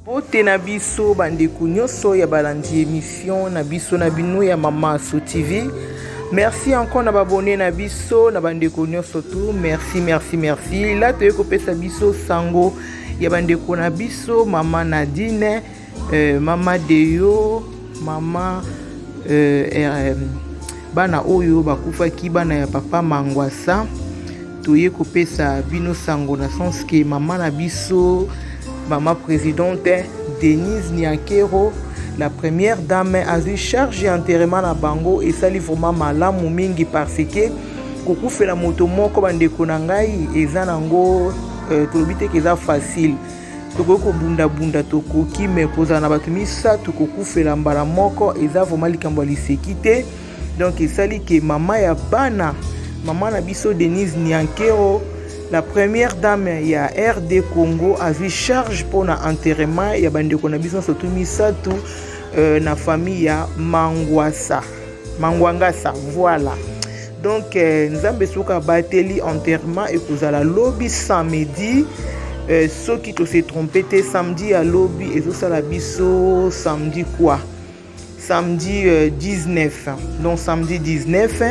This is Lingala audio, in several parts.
Ote na biso bandeko nyonso ya balandi émission na biso na bino ya Mama So TV. Merci encore na babone na biso na bandeko nyonso tout. Merci. Là to ekopesa biso sango ya bandeko na biso Mama Nadine, Mama Deyo, Mama bana oyo bakufaki bana ya papa Mangwasa. Toye kopesa bino sango na sens que Mama na biso Maman présidente Denise Niakero, la première dame, a eu charge enterrement na bango et ça vraiment malamu mingi parce que koku fait la moto moko bandeko na ngai eza nango tolobite ke eza facile toko ko bunda tokoki me koza na bato misatu koku fait la mbala moko eza vraiment likambo lisekite. Donc esali ke mama ya bana Maman na biso Denise Niakero, la première dame ya RD Congo, a eu charge pour na enterrement ya bandeko na biso surtout misatu na famille ya Mangwangasa, voilà. Donc nzambe soka bateli enterrement et kozala lobby samedi, ceux qui se trompé samedi à lobby et tout ça la biso samedi quoi, samedi 19. Donc samedi 19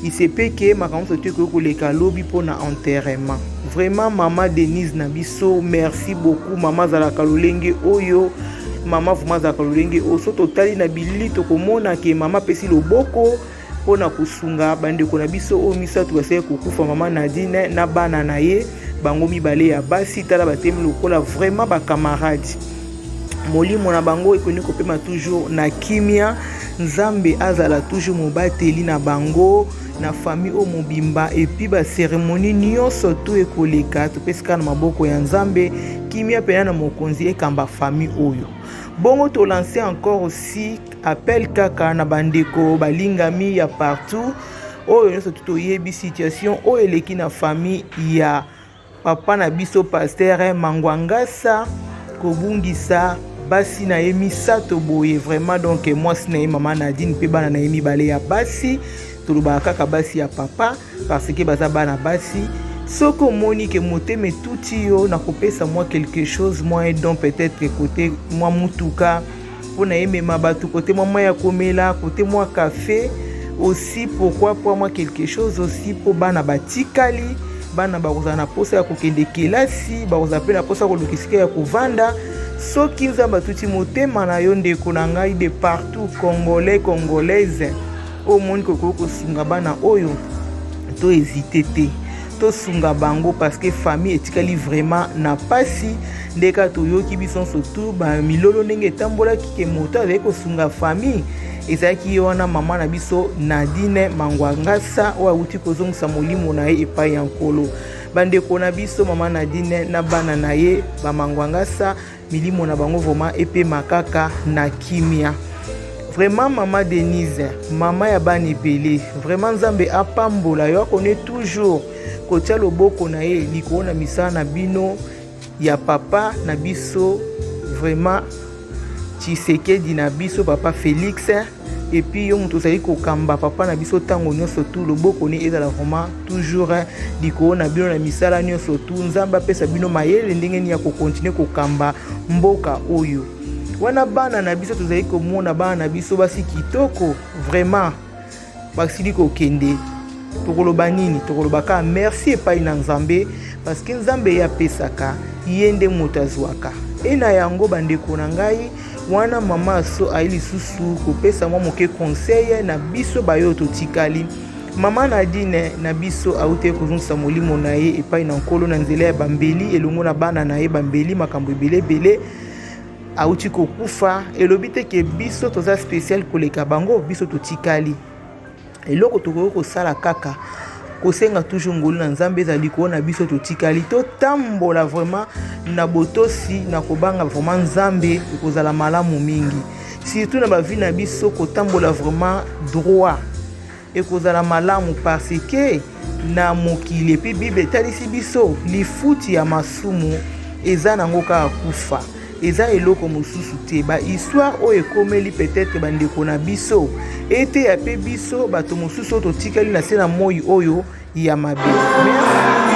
il se peut que ma grand sote que les lobby pour na enterrement. Vraiment Maman Denise Nabiso, merci beaucoup Maman Zala Kalolenge Oyo, Maman Vuma Zala Kalolenge Oso totali na bilili to komona ke Maman pesi loboko pona kusunga bandeko na biso o misatu basé kokufa Maman Nadine na bana na ye bango mibale ya basi tala batemi lokola vraiment ba camarades. Molimo na bango ekoni kopema toujours na kimia, nzambe azala toujours mobateli na bango na famille o mobimba et puis ba cérémonie nyonso to ekoleka to pesika na maboko ya nzambe kimia pena na mokonzi ekamba famille oyo. Bongo to lancer encore aussi appel kaka na bandeko balingami ya partout oyo nyonso to yebi situation o eleki na famille ya papa na biso pasteur Mangwangasa kobungisa basi na yemi sato boye vraiment. Donc moi si na Maman Nadine pe bana na yemi bale ya basi toloba kaka basi ya papa parce que baza bana basi soko moni ke moteme tuti yo na kopesa moi quelque chose moi donc peut-être côté moi mutuka pona yemema batu côté moi ya komela côté moi café aussi pourquoi pour moi quelque chose aussi pour bana batikali bana bakoza na posa ya kokende kelasi bakoza pe na posa ko lokisika ya kovanda soki nzamba tuti motema na yo ndeko na ngai de partout congolais congolaise au monde ko sunga bana oyo to hésiter te to sunga bango parce que famille etikali vraiment na pasi ndeka to yoki bison surtout ba milolo ndenge tambola kike moto avec ko sunga famille ezaki wana Maman na biso Nadine Mangwangasa wa uti kozongisa molimo na ye epai ya nkolo bandeko na biso Maman Nadine na bana na ye ba Mangwangasa milimo na bango vraiment epe makaka na kimia. Vraiment Maman Denise, Maman ya bana ebele, vraiment nzambe apambola yo connaît toujours kotia loboko na ye likona na misala na bino ya papa na biso vraiment Tshisekedi na biso papa Félix et puis yo muto sali kokamba papa na biso tango nyonso tout loboko ne ezala vraiment toujours likona na bino na misala nyonso tout nzamba pesa bino mayele ndenge ni ya ko continuer kokamba mboka oyo. Wana bana na biso tozali komona bana na biso basi kitoko vraiment basili kokende tokoloba nini tokolobaka merci epai na nzambe parce que nzambe ya pesaka yende motazwaka ena yango bandeko na ngai wana Mama so aili susu kopesa mwa moke conseil na biso bayo totikali Maman Nadine na biso aute kozungisa molimo na ye epai na nkolo na nzela ya bambeli elongo na bana na ye bambeli makambo ebele auti kokufa elobi te ke biso toza spécial koleka bango biso totikali eloko tokoki kosala kaka kosenga toujours ngolu na nzambe ezali koona biso totikali totambola vraiment na botosi na kobanga vraiment nzambe ekozala malamu mingi surtout na bavi na biso kotambola vraiment droit ekozala malamu parce que na mokili epi bible etalisi biso lifuti ya masumu eza nango kaka kufa eza eloko mosusu te ba histoire oyo ekomeli peut-être bandeko na biso ete ya pe biso bato mosusu oyo totikali na se na moi oyo ya mabe. Merci.